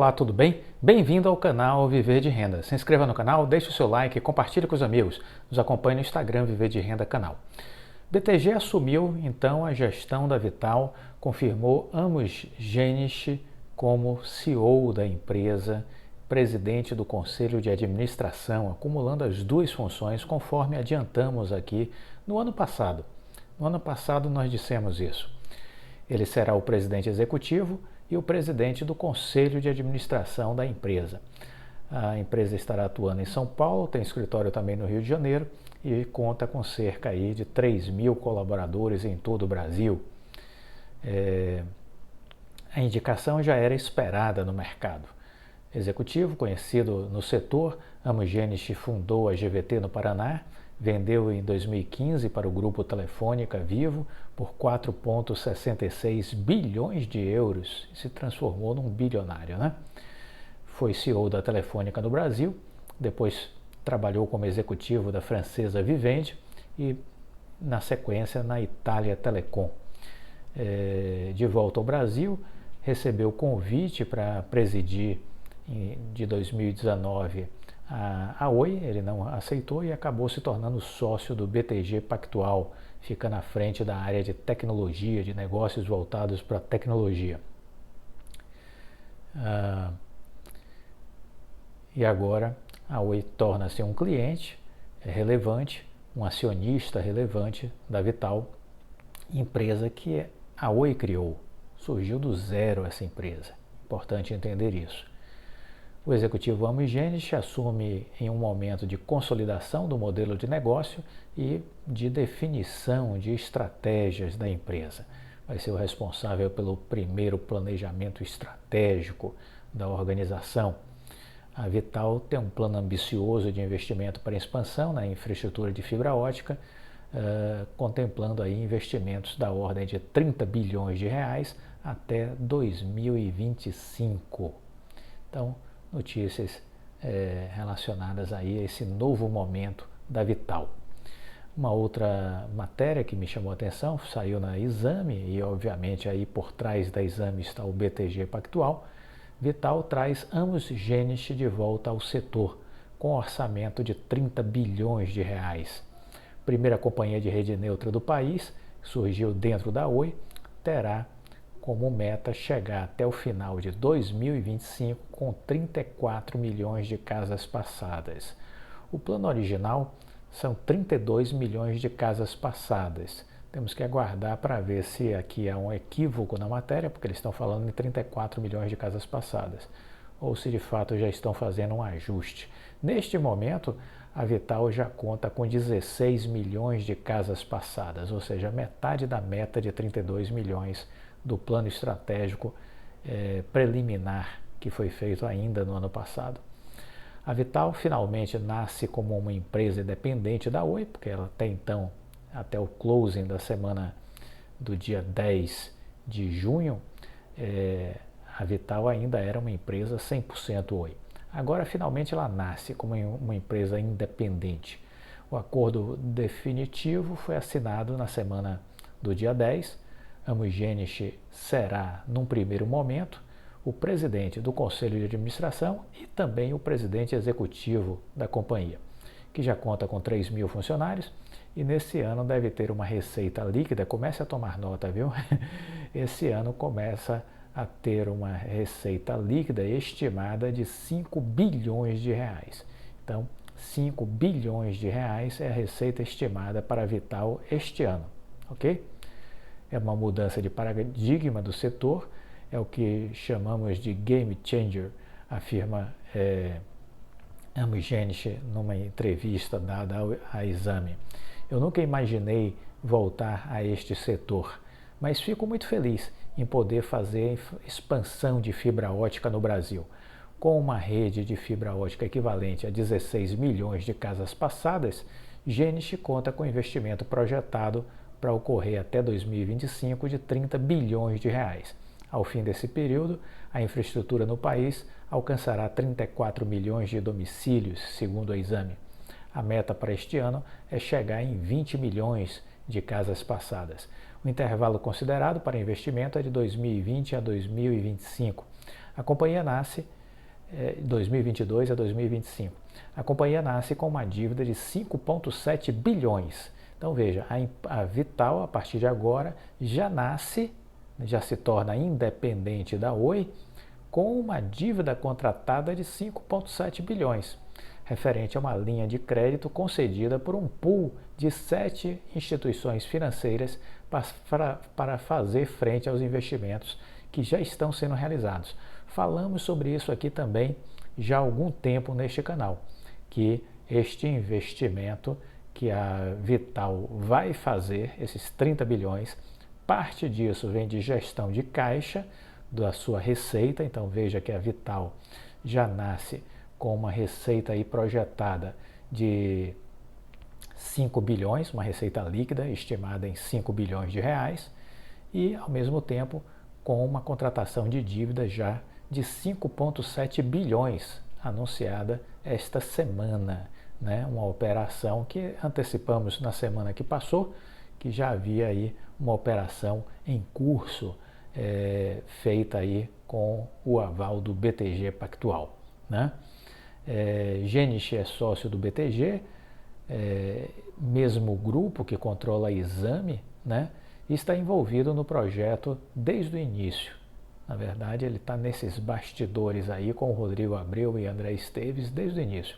Olá, tudo bem? Bem-vindo ao canal Viver de Renda. Se inscreva no canal, deixe o seu like e compartilhe com os amigos. Nos acompanhe no Instagram Viver de Renda Canal. BTG assumiu então a gestão da Vital, confirmou Amos Genisch como CEO da empresa, presidente do Conselho de Administração, acumulando as duas funções conforme adiantamos aqui no ano passado. No ano passado nós dissemos isso. Ele será o presidente executivo e o presidente do Conselho de Administração da empresa. A empresa estará atuando em São Paulo, tem escritório também no Rio de Janeiro e conta com cerca aí de 3.000 colaboradores em todo o Brasil. A indicação já era esperada no mercado. Executivo, conhecido no setor, Amos Genisch fundou a GVT no Paraná, vendeu em 2015 para o grupo Telefônica Vivo por 4,66 bilhões de euros e se transformou num bilionário, né? Foi CEO da Telefônica no Brasil, depois trabalhou como executivo da francesa Vivendi e, na sequência, na Itália Telecom. De volta ao Brasil, recebeu convite para presidir de 2019 a Oi, ele não aceitou e acabou se tornando sócio do BTG Pactual, ficando à frente da área de tecnologia, de negócios voltados para a tecnologia. E agora a Oi torna-se um cliente relevante, um acionista relevante da Vital, empresa que a Oi criou. Surgiu do zero essa empresa, importante entender isso. O executivo Amos Genisch assume em um momento de consolidação do modelo de negócio e de definição de estratégias da empresa. Vai ser o responsável pelo primeiro planejamento estratégico da organização. A Vital tem um plano ambicioso de investimento para expansão na infraestrutura de fibra ótica, contemplando aí investimentos da ordem de 30 bilhões de reais até 2025. Então, notícias relacionadas aí a esse novo momento da Vital. Uma outra matéria que me chamou a atenção, saiu na Exame e obviamente aí por trás da Exame está o BTG Pactual. Vital traz Amos Genisch de volta ao setor, com orçamento de 30 bilhões de reais. Primeira companhia de rede neutra do país, surgiu dentro da Oi, terá como meta chegar até o final de 2025 com 34 milhões de casas passadas. O plano original são 32 milhões de casas passadas. Temos que aguardar para ver se aqui há um equívoco na matéria, porque eles estão falando em 34 milhões de casas passadas, ou se de fato já estão fazendo um ajuste. Neste momento, a Vital já conta com 16 milhões de casas passadas, ou seja, metade da meta de 32 milhões do plano estratégico preliminar que foi feito ainda no ano passado. A Vital finalmente nasce como uma empresa independente da Oi, porque ela até então, até o closing da semana do dia 10 de junho, a Vital ainda era uma empresa 100% Oi. Agora finalmente ela nasce como uma empresa independente. O acordo definitivo foi assinado na semana do dia 10. Amos Genisch será, num primeiro momento, o presidente do Conselho de Administração e também o presidente executivo da companhia, que já conta com 3.000 funcionários e nesse ano deve ter uma receita líquida, comece a tomar nota, viu? Esse ano começa a ter uma receita líquida estimada de 5 bilhões de reais. Então, 5 bilhões de reais é a receita estimada para a Vital este ano, ok? É uma mudança de paradigma do setor, é o que chamamos de game changer, afirma Amos Genisch numa entrevista dada à Exame. Eu nunca imaginei voltar a este setor, mas fico muito feliz em poder fazer expansão de fibra ótica no Brasil. Com uma rede de fibra ótica equivalente a 16 milhões de casas passadas, Genisch conta com investimento projetado para ocorrer até 2025 de 30 bilhões de reais. Ao fim desse período, a infraestrutura no país alcançará 34 milhões de domicílios, segundo a Exame. A meta para este ano é chegar em 20 milhões de casas passadas. O intervalo considerado para investimento é de 2020 a 2025. A companhia nasce 2022 a 2025. A companhia nasce com uma dívida de 5,7 bilhões. Então veja, a Vital, a partir de agora, já se torna independente da Oi, com uma dívida contratada de 5,7 bilhões, referente a uma linha de crédito concedida por um pool de 7 instituições financeiras para fazer frente aos investimentos que já estão sendo realizados. Falamos sobre isso aqui também já há algum tempo neste canal, que este investimento que a Vital vai fazer, esses 30 bilhões, parte disso vem de gestão de caixa da sua receita. Então veja que a Vital já nasce com uma receita aí projetada de 5 bilhões, uma receita líquida estimada em 5 bilhões de reais, e ao mesmo tempo com uma contratação de dívida já de 5,7 bilhões anunciada esta semana, né? Uma operação que antecipamos na semana que passou, que já havia aí uma operação em curso feita aí com o aval do BTG Pactual, né? Genish é sócio do BTG, mesmo grupo que controla a Exame, né? E está envolvido no projeto desde o início. Na verdade, ele está nesses bastidores aí com o Rodrigo Abreu e André Esteves desde o início.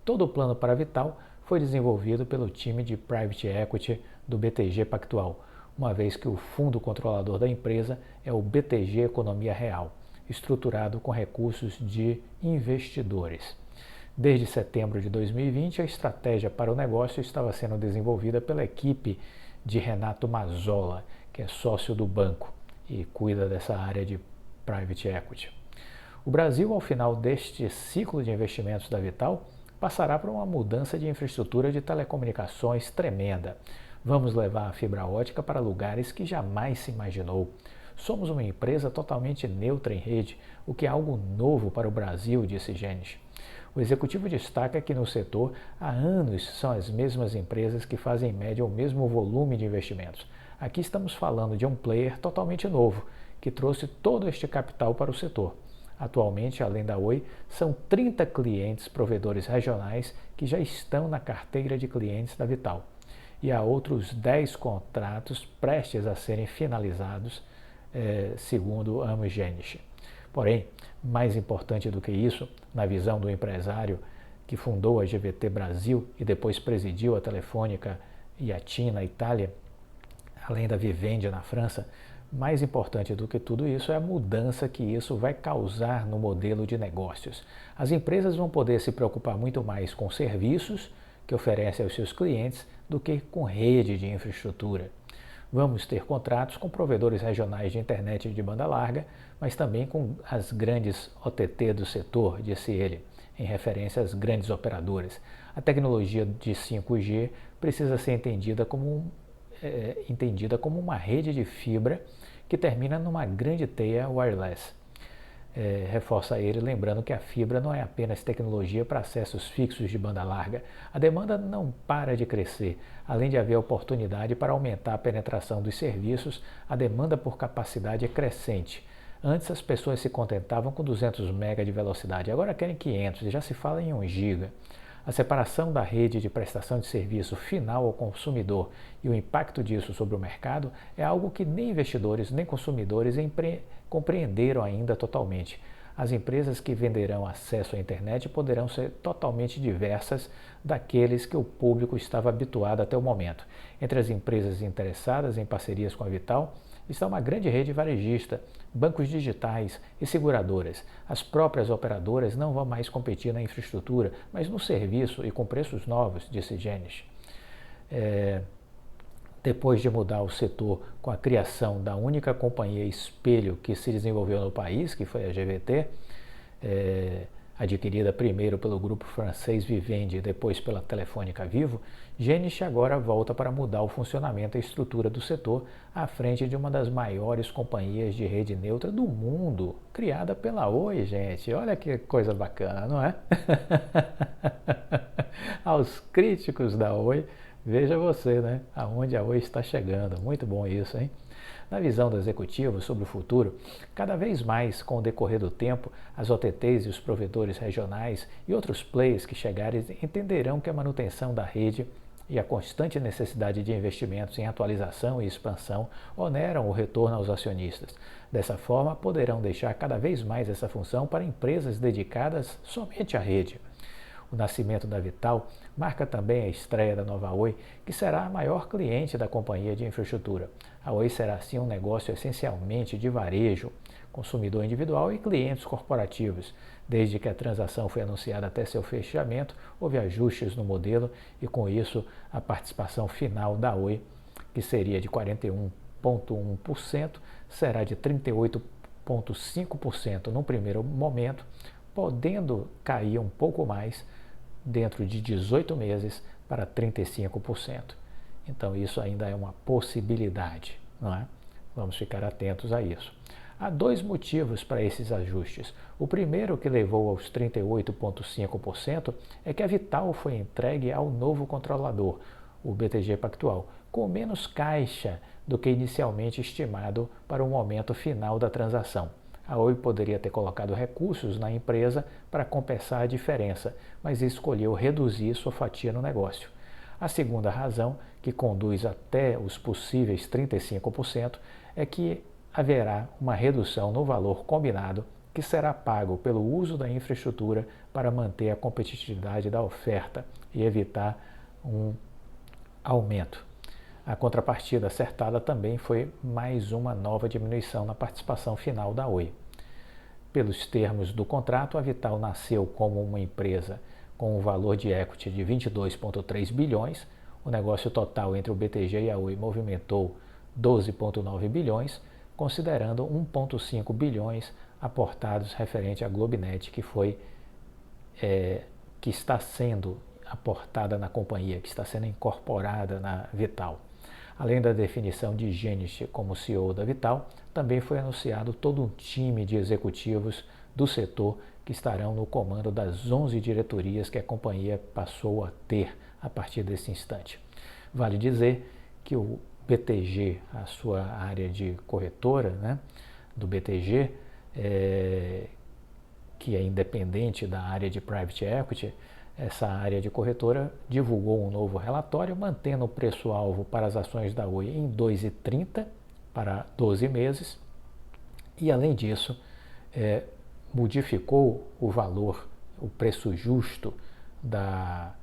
Todo o plano para a Vital foi desenvolvido pelo time de Private Equity do BTG Pactual, uma vez que o fundo controlador da empresa é o BTG Economia Real, estruturado com recursos de investidores. Desde setembro de 2020, a estratégia para o negócio estava sendo desenvolvida pela equipe de Renato Mazzola, que é sócio do banco e cuida dessa área de Private Equity. O Brasil, ao final deste ciclo de investimentos da Vital, passará por uma mudança de infraestrutura de telecomunicações tremenda. Vamos levar a fibra ótica para lugares que jamais se imaginou. Somos uma empresa totalmente neutra em rede, o que é algo novo para o Brasil, disse Genish. O executivo destaca que no setor, há anos, são as mesmas empresas que fazem em média o mesmo volume de investimentos. Aqui estamos falando de um player totalmente novo, que trouxe todo este capital para o setor. Atualmente, além da Oi, são 30 clientes provedores regionais que já estão na carteira de clientes da Vital. E há outros 10 contratos prestes a serem finalizados, segundo Amos Genish. Porém, mais importante do que isso, na visão do empresário que fundou a GVT Brasil e depois presidiu a Telefônica e a TIM na Itália, além da Vivendi na França, mais importante do que tudo isso é a mudança que isso vai causar no modelo de negócios. As empresas vão poder se preocupar muito mais com serviços que oferecem aos seus clientes do que com rede de infraestrutura. Vamos ter contratos com provedores regionais de internet de banda larga, mas também com as grandes OTT do setor, disse ele, em referência às grandes operadoras. A tecnologia de 5G precisa ser entendida como uma rede de fibra que termina numa grande teia wireless. Reforça ele, lembrando que a fibra não é apenas tecnologia para acessos fixos de banda larga. A demanda não para de crescer. Além de haver oportunidade para aumentar a penetração dos serviços, a demanda por capacidade é crescente. Antes as pessoas se contentavam com 200 MB de velocidade, agora querem 500 e já se fala em 1 GB. A separação da rede de prestação de serviço final ao consumidor e o impacto disso sobre o mercado é algo que nem investidores nem consumidores compreenderam ainda totalmente. As empresas que venderão acesso à internet poderão ser totalmente diversas daqueles que o público estava habituado até o momento. Entre as empresas interessadas em parcerias com a Vital está uma grande rede varejista, bancos digitais e seguradoras. As próprias operadoras não vão mais competir na infraestrutura, mas no serviço e com preços novos, disse Genish. Depois de mudar o setor com a criação da única companhia espelho que se desenvolveu no país, que foi a GVT, adquirida primeiro pelo grupo francês Vivendi e depois pela Telefônica Vivo, Genish agora volta para mudar o funcionamento e a estrutura do setor à frente de uma das maiores companhias de rede neutra do mundo, criada pela Oi, gente. Olha que coisa bacana, não é? Aos críticos da Oi, veja você, né? Aonde a Oi está chegando. Muito bom isso, hein? Na visão do executivo sobre o futuro, cada vez mais, com o decorrer do tempo, as OTTs e os provedores regionais e outros players que chegarem entenderão que a manutenção da rede e a constante necessidade de investimentos em atualização e expansão oneram o retorno aos acionistas. Dessa forma, poderão deixar cada vez mais essa função para empresas dedicadas somente à rede. O nascimento da Vital marca também a estreia da nova Oi, que será a maior cliente da companhia de infraestrutura. A Oi será assim um negócio essencialmente de varejo, consumidor individual e clientes corporativos. Desde que a transação foi anunciada até seu fechamento, houve ajustes no modelo e, com isso, a participação final da Oi, que seria de 41,1%, será de 38,5% no primeiro momento, podendo cair um pouco mais dentro de 18 meses para 35%. Então isso ainda é uma possibilidade, não é? Vamos ficar atentos a isso. Há dois motivos para esses ajustes. O primeiro, que levou aos 38,5%, é que a Vital foi entregue ao novo controlador, o BTG Pactual, com menos caixa do que inicialmente estimado para o momento final da transação. A Oi poderia ter colocado recursos na empresa para compensar a diferença, mas escolheu reduzir sua fatia no negócio. A segunda razão, que conduz até os possíveis 35%, é que haverá uma redução no valor combinado que será pago pelo uso da infraestrutura para manter a competitividade da oferta e evitar um aumento. A contrapartida acertada também foi mais uma nova diminuição na participação final da Oi. Pelos termos do contrato, a Vital nasceu como uma empresa com um valor de equity de 22,3 bilhões. O negócio total entre o BTG e a Oi movimentou 12,9 bilhões, considerando 1,5 bilhões aportados referente à Globenet, que está sendo aportada na companhia, que está sendo incorporada na Vital. Além da definição de Genisch como CEO da Vital, também foi anunciado todo um time de executivos do setor que estarão no comando das 11 diretorias que a companhia passou a ter a partir desse instante. Vale dizer que o BTG, a sua área de corretora, né, do BTG, que é independente da área de Private Equity, essa área de corretora divulgou um novo relatório, mantendo o preço-alvo para as ações da Oi em 2,30 para 12 meses e, além disso, modificou o valor, o preço justo da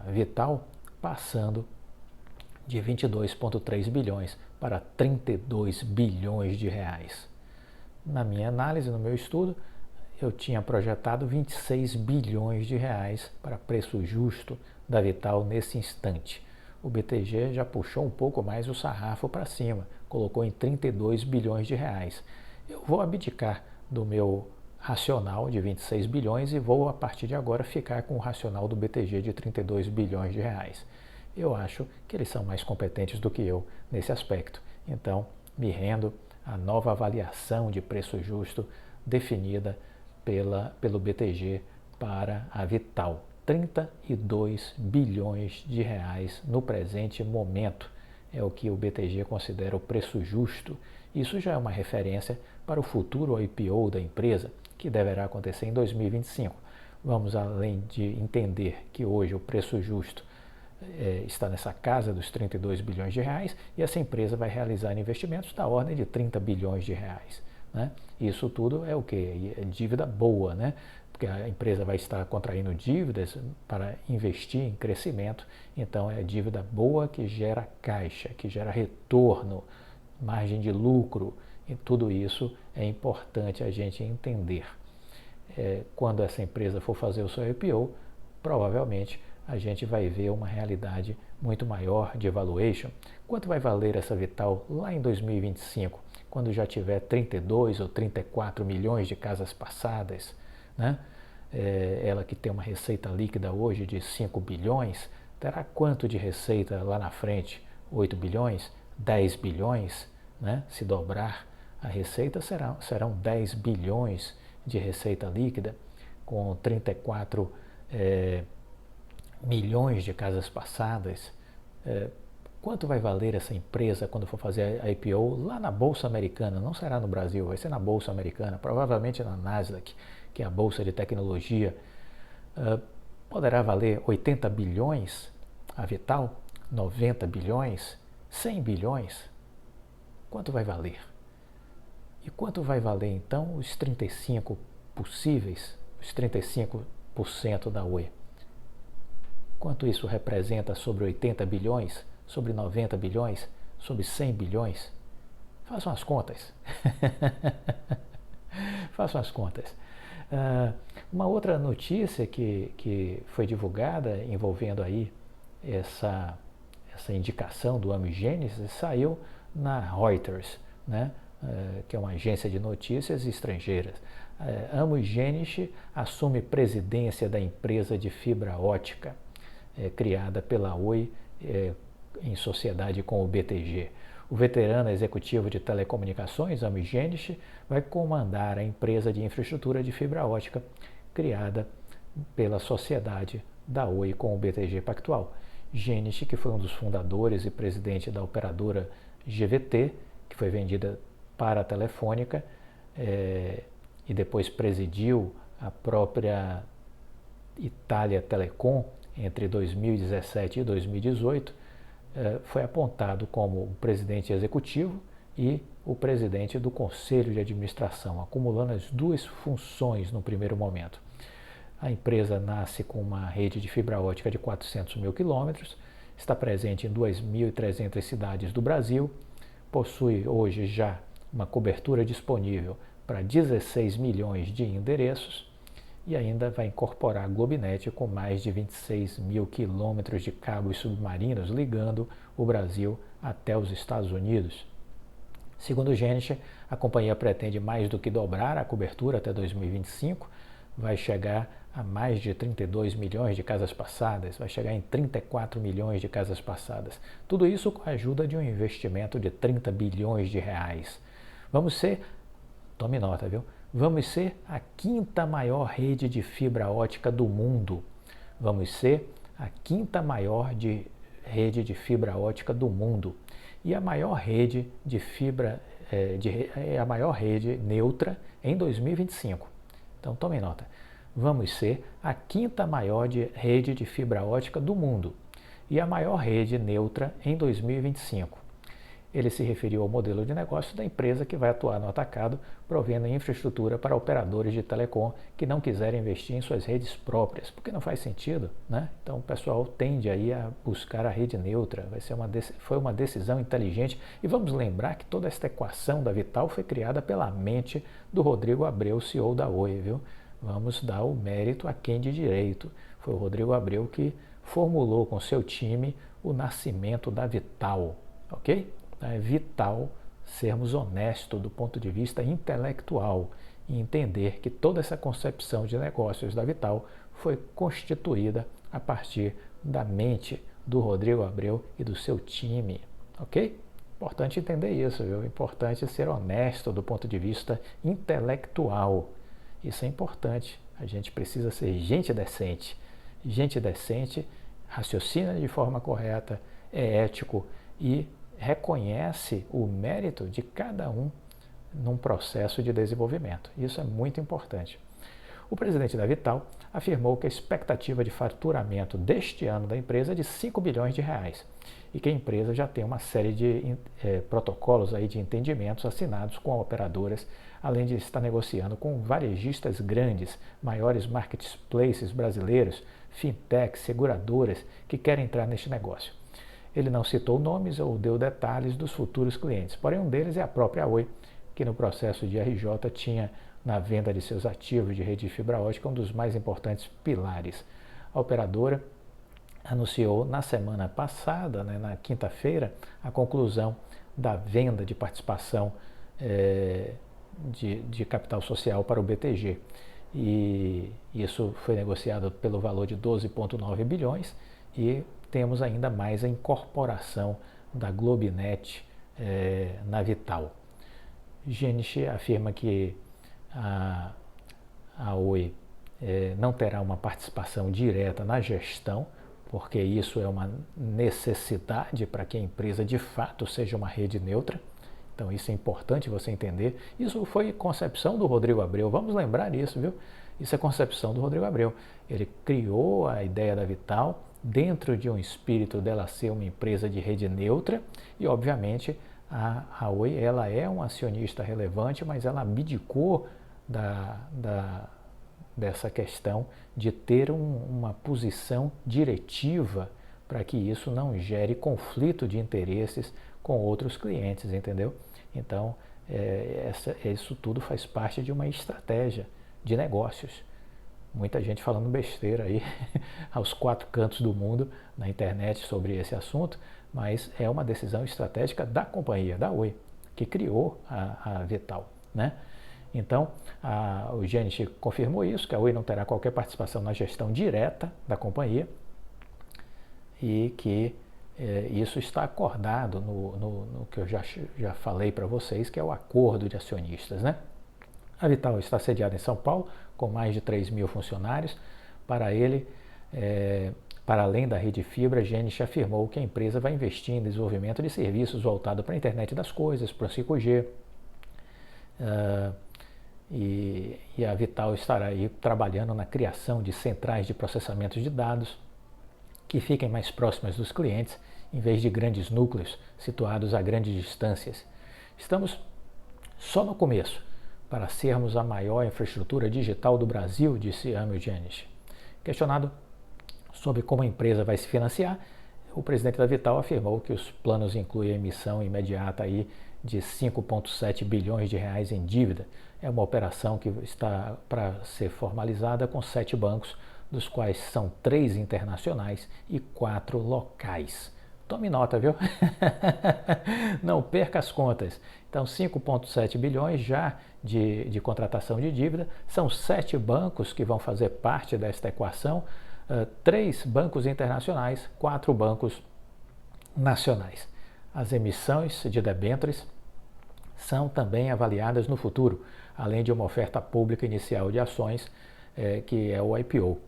Vital, passando de 22,3 bilhões para 32 bilhões de reais. Na minha análise, no meu estudo, eu tinha projetado 26 bilhões de reais para preço justo da Vital nesse instante. O BTG já puxou um pouco mais o sarrafo para cima, colocou em 32 bilhões de reais. Eu vou abdicar do meu racional de 26 bilhões e vou, a partir de agora, ficar com o racional do BTG de 32 bilhões de reais. Eu acho que eles são mais competentes do que eu nesse aspecto. Então, me rendo à nova avaliação de preço justo definida pelo BTG para a Vital. 32 bilhões de reais no presente momento é o que o BTG considera o preço justo. Isso já é uma referência para o futuro IPO da empresa, que deverá acontecer em 2025. Vamos além de entender que hoje o preço justo está nessa casa dos 32 bilhões de reais e essa empresa vai realizar investimentos da ordem de 30 bilhões de reais. Né? Isso tudo é o que? É dívida boa, né? Porque a empresa vai estar contraindo dívidas para investir em crescimento, então é dívida boa que gera caixa, que gera retorno, margem de lucro, e tudo isso é importante a gente entender. Quando essa empresa for fazer o seu IPO, provavelmente a gente vai ver uma realidade muito maior de valuation. Quanto vai valer essa Vital lá em 2025? Quando já tiver 32 ou 34 milhões de casas passadas, né? Ela que tem uma receita líquida hoje de 5 bilhões, terá quanto de receita lá na frente? 8 bilhões? 10 bilhões? Né? Se dobrar a receita, serão 10 bilhões de receita líquida, com 34 milhões de casas passadas. Quanto vai valer essa empresa quando for fazer a IPO lá na Bolsa Americana? Não será no Brasil, vai ser na Bolsa Americana, provavelmente na Nasdaq, que é a Bolsa de Tecnologia. Poderá valer 80 bilhões a Vital? 90 bilhões? 100 bilhões? Quanto vai valer? E quanto vai valer então os 35 possíveis, os 35% da Oi? Quanto isso representa sobre 80 bilhões, sobre 90 bilhões, sobre 100 bilhões? Façam as contas. Façam as contas. Uma outra notícia que foi divulgada envolvendo aí essa indicação do AMO e Gênesis saiu na Reuters, né? Que é uma agência de notícias estrangeiras. AMO e Gênesis assume presidência da empresa de fibra ótica criada pela Oi em sociedade com o BTG. O veterano executivo de telecomunicações, AMO e Gênesis, vai comandar a empresa de infraestrutura de fibra ótica criada pela sociedade da Oi com o BTG Pactual. Gênesis, que foi um dos fundadores e presidente da operadora GVT, que foi vendida para a Telefônica e depois presidiu a própria Itália Telecom entre 2017 e 2018, foi apontado como o presidente executivo e o presidente do Conselho de Administração, acumulando as duas funções no primeiro momento. A empresa nasce com uma rede de fibra ótica de 400 mil quilômetros, está presente em 2.300 cidades do Brasil, possui hoje já uma cobertura disponível para 16 milhões de endereços e ainda vai incorporar a Globinet com mais de 26 mil quilômetros de cabos submarinos ligando o Brasil até os Estados Unidos. Segundo o Gênesis, a companhia pretende mais do que dobrar a cobertura até 2025, vai chegar a mais de 32 milhões de casas passadas, vai chegar em 34 milhões de casas passadas. Tudo isso com a ajuda de um investimento de 30 bilhões de reais. Vamos ser, tome nota, viu? Vamos ser a quinta maior rede de fibra ótica do mundo. Vamos ser a quinta maior rede de fibra ótica do mundo. E a maior rede de fibra, a maior rede neutra em 2025. Então tome nota. Vamos ser a quinta maior rede de fibra ótica do mundo e a maior rede neutra em 2025. Ele se referiu ao modelo de negócio da empresa que vai atuar no atacado, provendo infraestrutura para operadores de telecom que não quiserem investir em suas redes próprias, porque não faz sentido, né? Então o pessoal tende aí a buscar a rede neutra, foi uma decisão inteligente e vamos lembrar que toda esta equação da Vital foi criada pela mente do Rodrigo Abreu, CEO da Oi, viu? Vamos dar o mérito a quem de direito. Foi o Rodrigo Abreu que formulou com seu time o nascimento da Vital, ok? É vital sermos honestos do ponto de vista intelectual e entender que toda essa concepção de negócios da Vital foi constituída a partir da mente do Rodrigo Abreu e do seu time, ok? Importante entender isso, viu? Importante ser honesto do ponto de vista intelectual. Isso é importante. A gente precisa ser gente decente. Gente decente raciocina de forma correta, é ético e reconhece o mérito de cada um num processo de desenvolvimento. Isso é muito importante. O presidente da Vital afirmou que a expectativa de faturamento deste ano da empresa é de 5 bilhões de reais e que a empresa já tem uma série de protocolos aí de entendimentos assinados com operadoras, além de estar negociando com varejistas grandes, maiores marketplaces brasileiros, fintechs, seguradoras que querem entrar neste negócio. Ele não citou nomes ou deu detalhes dos futuros clientes, porém um deles é a própria Oi, que no processo de RJ tinha na venda de seus ativos de rede de fibra ótica um dos mais importantes pilares. A operadora anunciou na semana passada, na quinta-feira, a conclusão da venda de participação de capital social para o BTG. E isso foi negociado pelo valor de 12,9 bilhões e temos ainda mais a incorporação da Globinet na Vital. Gênesis afirma que a Oi não terá uma participação direta na gestão, porque isso é uma necessidade para que a empresa de fato seja uma rede neutra. Então isso é importante você entender. Isso foi concepção do Rodrigo Abreu, vamos lembrar isso, viu? Isso é concepção do Rodrigo Abreu. Ele criou a ideia da Vital dentro de um espírito dela ser uma empresa de rede neutra e, obviamente, a Oi ela é um acionista relevante, mas ela abdicou dessa questão de ter uma posição diretiva para que isso não gere conflito de interesses com outros clientes, entendeu? Então, isso tudo faz parte de uma estratégia de negócios. Muita gente falando besteira aí aos quatro cantos do mundo na internet sobre esse assunto, mas é uma decisão estratégica da companhia, da Oi, que criou a Vital, né? Então, o Genichi confirmou isso, que a Oi não terá qualquer participação na gestão direta da companhia e que isso está acordado no que eu já falei para vocês, que é o acordo de acionistas, né? A Vital está sediada em São Paulo, com mais de 3 mil funcionários. Para ele, para além da rede fibra, a Genichi afirmou que a empresa vai investir em desenvolvimento de serviços voltados para a internet das coisas, para o 5G. E a Vital estará aí trabalhando na criação de centrais de processamento de dados que fiquem mais próximas dos clientes, em vez de grandes núcleos situados a grandes distâncias. Estamos só no começo para sermos a maior infraestrutura digital do Brasil, disse Amil Genichi. Questionado sobre como a empresa vai se financiar, o presidente da Vital afirmou que os planos incluem a emissão imediata aí de 5,7 bilhões de reais em dívida. É uma operação que está para ser formalizada com 7 bancos, dos quais são 3 internacionais e 4 locais. Tome nota, viu? Não perca as contas. Então, 5,7 bilhões já de contratação de dívida, são 7 bancos que vão fazer parte desta equação, 3 bancos internacionais, 4 bancos nacionais. As emissões de debêntures são também avaliadas no futuro, além de uma oferta pública inicial de ações, que é o IPO,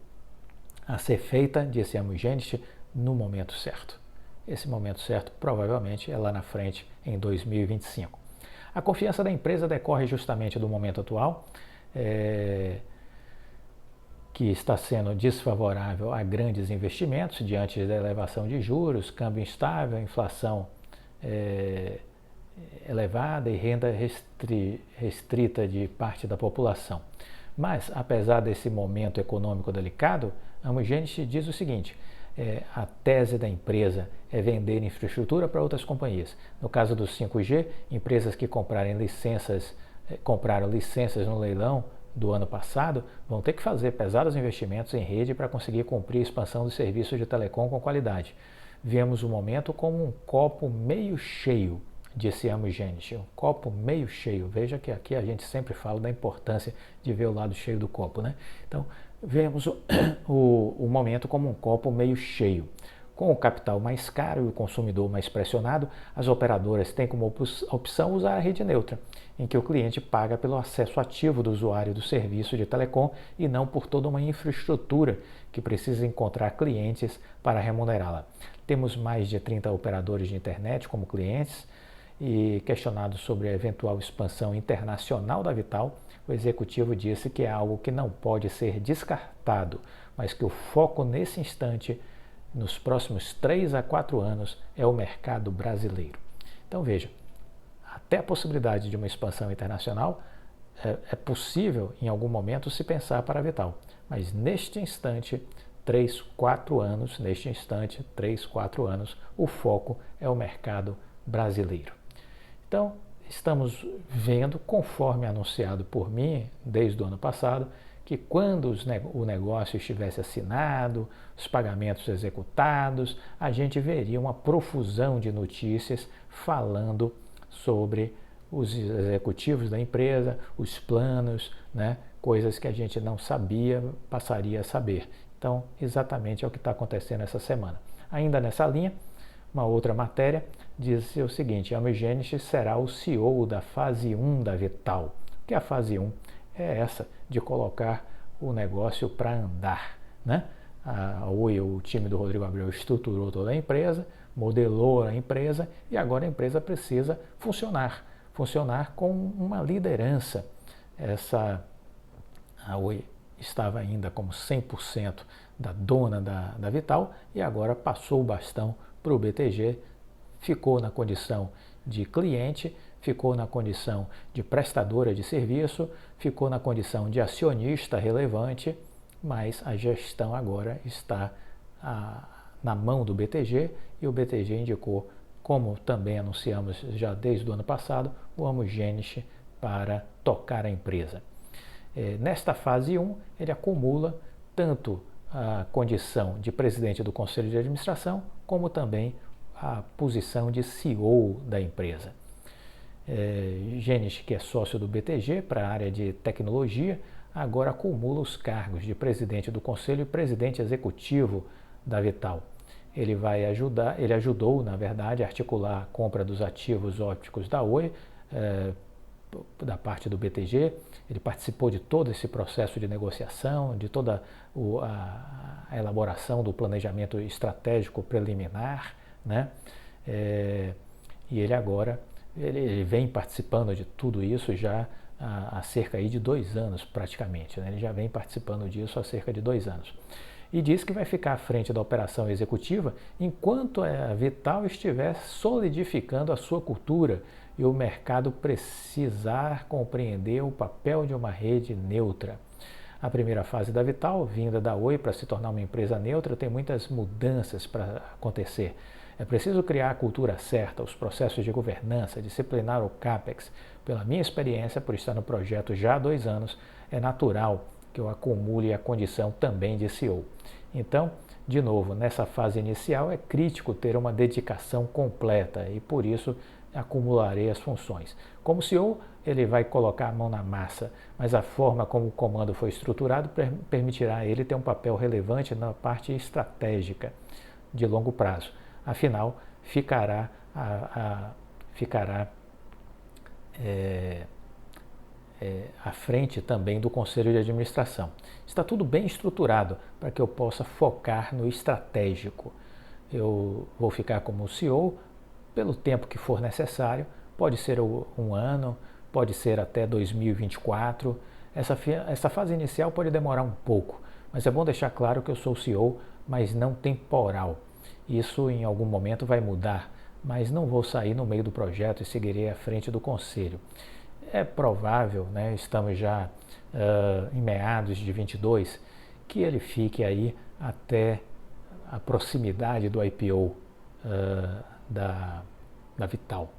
a ser feita, disse Amil Genichi, no momento certo. Esse momento certo provavelmente é lá na frente, em 2025. A confiança da empresa decorre justamente do momento atual, que está sendo desfavorável a grandes investimentos diante da elevação de juros, câmbio instável, inflação elevada e renda restrita de parte da população. Mas, apesar desse momento econômico delicado, Amil Genichi diz o seguinte: a tese da empresa é vender infraestrutura para outras companhias. No caso do 5G, empresas que compraram licenças no leilão do ano passado vão ter que fazer pesados investimentos em rede para conseguir cumprir a expansão dos serviços de telecom com qualidade. Vemos o momento como um copo meio cheio, disse Amil Genichi, um copo meio cheio. Veja que aqui a gente sempre fala da importância de ver o lado cheio do copo, né? Então, vemos o momento como um copo meio cheio. Com o capital mais caro e o consumidor mais pressionado, as operadoras têm como opção usar a rede neutra, em que o cliente paga pelo acesso ativo do usuário do serviço de telecom e não por toda uma infraestrutura que precisa encontrar clientes para remunerá-la. Temos mais de 30 operadores de internet como clientes e, questionado sobre a eventual expansão internacional da Vital, o executivo disse que é algo que não pode ser descartado, mas que o foco nesse instante, nos próximos 3 a 4 anos, é o mercado brasileiro. Então veja, até a possibilidade de uma expansão internacional é possível em algum momento se pensar para a Vital, mas neste instante, 3, 4 anos, o foco é o mercado brasileiro. Então, estamos vendo, conforme anunciado por mim desde o ano passado, que quando o negócio estivesse assinado, os pagamentos executados, a gente veria uma profusão de notícias falando sobre os executivos da empresa, os planos, né, coisas que a gente não sabia, passaria a saber. Então, exatamente é o que está acontecendo essa semana. Ainda nessa linha, uma outra matéria diz o seguinte: Amil Genichi será o CEO da fase 1 da Vital. O que é a fase 1? É essa de colocar o negócio para andar, né? A Oi, o time do Rodrigo Abreu estruturou toda a empresa, modelou a empresa e agora a empresa precisa funcionar com uma liderança. A Oi estava ainda como 100% da dona da Vital e agora passou o bastão para o BTG, ficou na condição de cliente, ficou na condição de prestadora de serviço, ficou na condição de acionista relevante, mas a gestão agora está na mão do BTG e o BTG indicou, como também anunciamos já desde o ano passado, o Amos Genesis para tocar a empresa. Nesta fase 1, ele acumula tanto a condição de presidente do Conselho de Administração, como também a posição de CEO da empresa. Genesis, que é sócio do BTG para a área de tecnologia, agora acumula os cargos de presidente do Conselho e presidente executivo da Vital. Ele ajudou, na verdade, a articular a compra dos ativos ópticos da Oi, da parte do BTG. Ele participou de todo esse processo de negociação, de toda a elaboração do planejamento estratégico preliminar, né? E ele agora ele vem participando de tudo isso já há cerca de 2 anos praticamente, né? Ele já vem participando disso há cerca de 2 anos. E diz que vai ficar à frente da operação executiva enquanto a Vital estiver solidificando a sua cultura e o mercado precisar compreender o papel de uma rede neutra. A primeira fase da Vital, vinda da Oi para se tornar uma empresa neutra, tem muitas mudanças para acontecer. É preciso criar a cultura certa, os processos de governança, disciplinar o CAPEX. Pela minha experiência, por estar no projeto já há 2 anos, é natural que eu acumule a condição também de CEO. Então, de novo, nessa fase inicial é crítico ter uma dedicação completa e por isso acumularei as funções. Como CEO, ele vai colocar a mão na massa, mas a forma como o comando foi estruturado permitirá a ele ter um papel relevante na parte estratégica de longo prazo. Afinal, ficará à frente também do Conselho de Administração. Está tudo bem estruturado para que eu possa focar no estratégico. Eu vou ficar como CEO pelo tempo que for necessário, pode ser 1 ano, pode ser até 2024. Essa fase inicial pode demorar um pouco, mas é bom deixar claro que eu sou CEO, mas não temporal. Isso em algum momento vai mudar, mas não vou sair no meio do projeto e seguirei à frente do conselho. É provável, né, estamos já em meados de 22, que ele fique aí até a proximidade do IPO da Vital.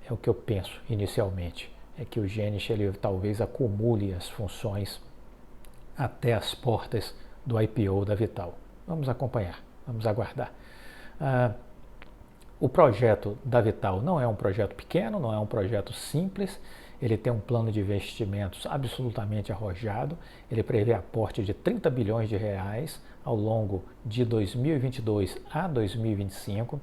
É o que eu penso inicialmente, é que o Genesis ele talvez acumule as funções até as portas do IPO da Vital. Vamos acompanhar, vamos aguardar. O projeto da Vital não é um projeto pequeno, não é um projeto simples, ele tem um plano de investimentos absolutamente arrojado, ele prevê aporte de 30 bilhões de reais ao longo de 2022 a 2025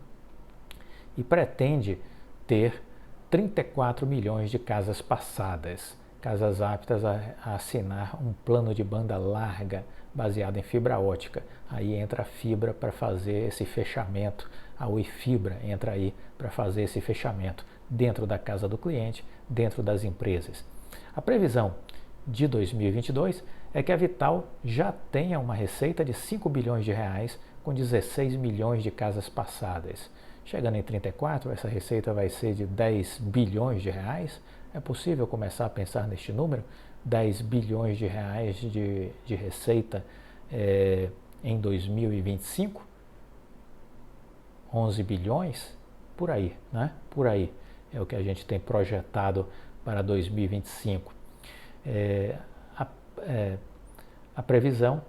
e pretende ter 34 milhões de casas passadas, casas aptas a assinar um plano de banda larga baseado em fibra ótica. Aí entra a fibra para fazer esse fechamento, a Oi Fibra entra aí para fazer esse fechamento dentro da casa do cliente, dentro das empresas. A previsão de 2022 é que a Vital já tenha uma receita de 5 bilhões de reais com 16 milhões de casas passadas. Chegando em 34, essa receita vai ser de 10 bilhões de reais. É possível começar a pensar neste número? 10 bilhões de reais de receita em 2025? 11 bilhões? Por aí, né? Por aí é o que a gente tem projetado para 2025. A previsão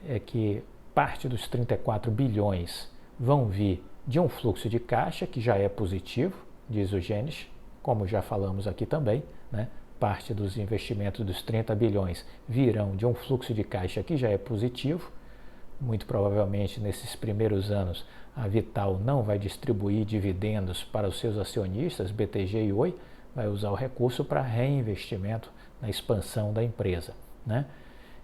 é que parte dos 34 bilhões vão vir de um fluxo de caixa que já é positivo, diz o Genesis, como já falamos aqui também, né? Parte dos investimentos dos 30 bilhões virão de um fluxo de caixa que já é positivo. Muito provavelmente nesses primeiros anos a Vital não vai distribuir dividendos para os seus acionistas, BTG e Oi, vai usar o recurso para reinvestimento na expansão da empresa, né?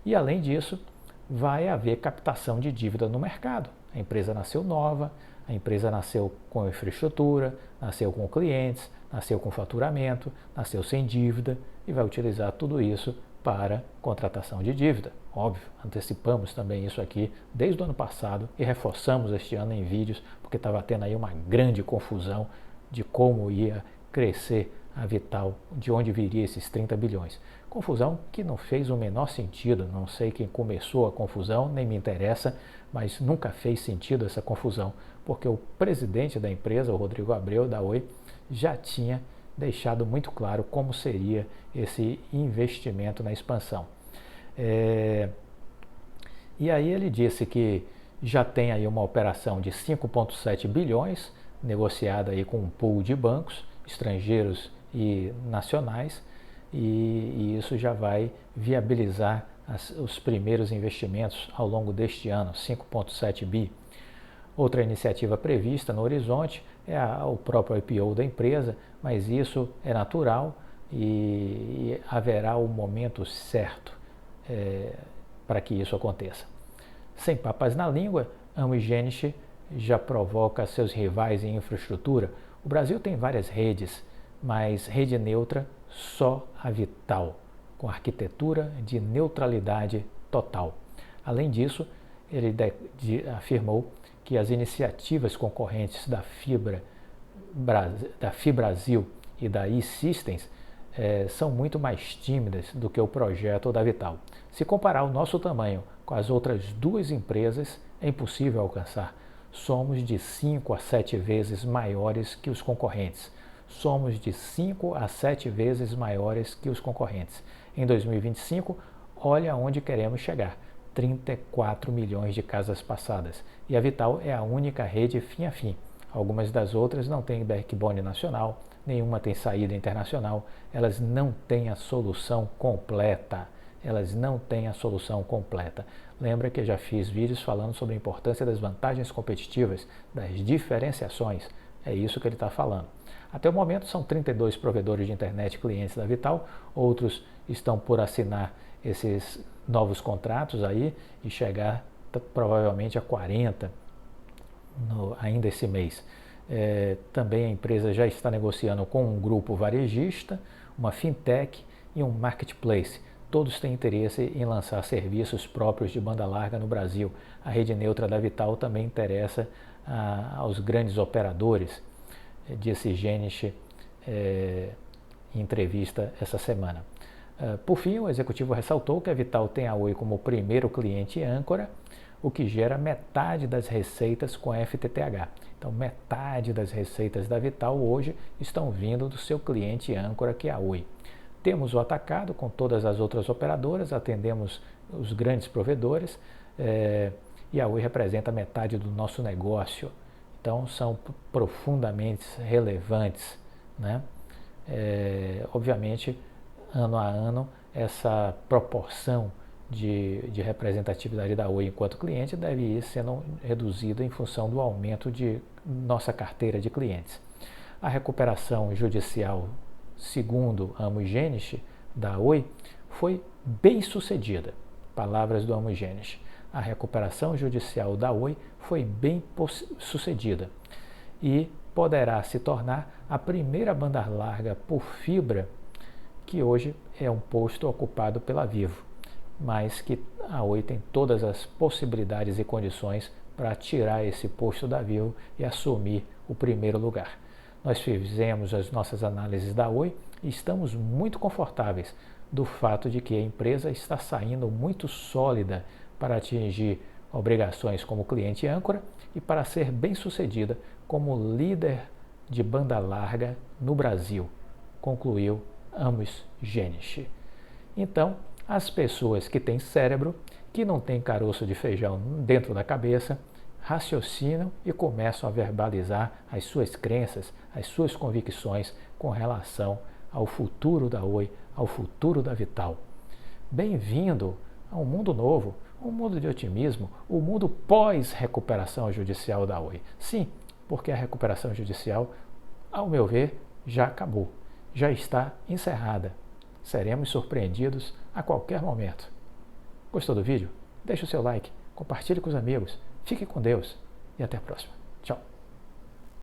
E além disso, vai haver captação de dívida no mercado. A empresa nasceu nova, a empresa nasceu com infraestrutura, nasceu com clientes, nasceu com faturamento, nasceu sem dívida e vai utilizar tudo isso para contratação de dívida. Óbvio, antecipamos também isso aqui desde o ano passado e reforçamos este ano em vídeos, porque estava tendo aí uma grande confusão de como ia crescer a Vital, de onde viria esses 30 bilhões. Confusão que não fez o menor sentido, não sei quem começou a confusão, nem me interessa, mas nunca fez sentido essa confusão, porque o presidente da empresa, o Rodrigo Abreu, da Oi, já tinha deixado muito claro como seria esse investimento na expansão. E aí ele disse que já tem aí uma operação de 5,7 bilhões, negociada aí com um pool de bancos estrangeiros e nacionais, e isso já vai viabilizar os primeiros investimentos ao longo deste ano, 5,7 bi. Outra iniciativa prevista no horizonte é o próprio IPO da empresa, mas isso é natural e haverá o momento certo para que isso aconteça. Sem papas na língua, Amo e Geniş já provoca seus rivais em infraestrutura. O Brasil tem várias redes, mas rede neutra só a Vital, com arquitetura de neutralidade total. Além disso, ele afirmou que as iniciativas concorrentes da Fibrasil e da E-Systems são muito mais tímidas do que o projeto da Vital. Se comparar o nosso tamanho com as outras duas empresas, é impossível alcançar. Somos de 5 a 7 vezes maiores que os concorrentes. Somos de 5 a 7 vezes maiores que os concorrentes. Em 2025, olha onde queremos chegar. 34 milhões de casas passadas. E a Vital é a única rede fim a fim. Algumas das outras não têm backbone nacional, nenhuma tem saída internacional, elas não têm a solução completa. Lembra que eu já fiz vídeos falando sobre a importância das vantagens competitivas, das diferenciações. É isso que ele está falando. Até o momento são 32 provedores de internet clientes da Vital, outros estão por assinar esses novos contratos aí e chegar provavelmente a 40 ainda esse mês. Também a empresa já está negociando com um grupo varejista, uma fintech e um marketplace. Todos têm interesse em lançar serviços próprios de banda larga no Brasil. A rede neutra da Vital também interessa aos grandes operadores, disse Geniş em entrevista essa semana. Por fim, o executivo ressaltou que a Vital tem a Oi como primeiro cliente âncora, o que gera metade das receitas com a FTTH. Então, metade das receitas da Vital hoje estão vindo do seu cliente âncora, que é a Oi. Temos o atacado com todas as outras operadoras, atendemos os grandes provedores e a Oi representa metade do nosso negócio. Então, são profundamente relevantes, né? Obviamente, ano a ano, essa proporção de representatividade da Oi enquanto cliente deve ir sendo reduzida em função do aumento de nossa carteira de clientes. A recuperação judicial, segundo Amo e Geniş, da Oi, foi bem sucedida. Palavras do Amo e Geniş. A recuperação judicial da Oi foi bem sucedida e poderá se tornar a primeira banda larga por fibra, que hoje é um posto ocupado pela Vivo, mas que a Oi tem todas as possibilidades e condições para tirar esse posto da Vivo e assumir o primeiro lugar. Nós fizemos as nossas análises da Oi e estamos muito confortáveis do fato de que a empresa está saindo muito sólida para atingir obrigações como cliente âncora e para ser bem-sucedida como líder de banda larga no Brasil, concluiu Amo e Geniş. Então, as pessoas que têm cérebro, que não têm caroço de feijão dentro da cabeça, raciocinam e começam a verbalizar as suas crenças, as suas convicções com relação ao futuro da Oi, ao futuro da Vital. Bem-vindo a um mundo novo, um mundo de otimismo, o mundo pós-recuperação judicial da Oi. Sim, porque a recuperação judicial, ao meu ver, já acabou, já está encerrada. Seremos surpreendidos a qualquer momento. Gostou do vídeo? deixe o seu like, compartilhe com os amigos. Fique com Deus e até a próxima. Tchau.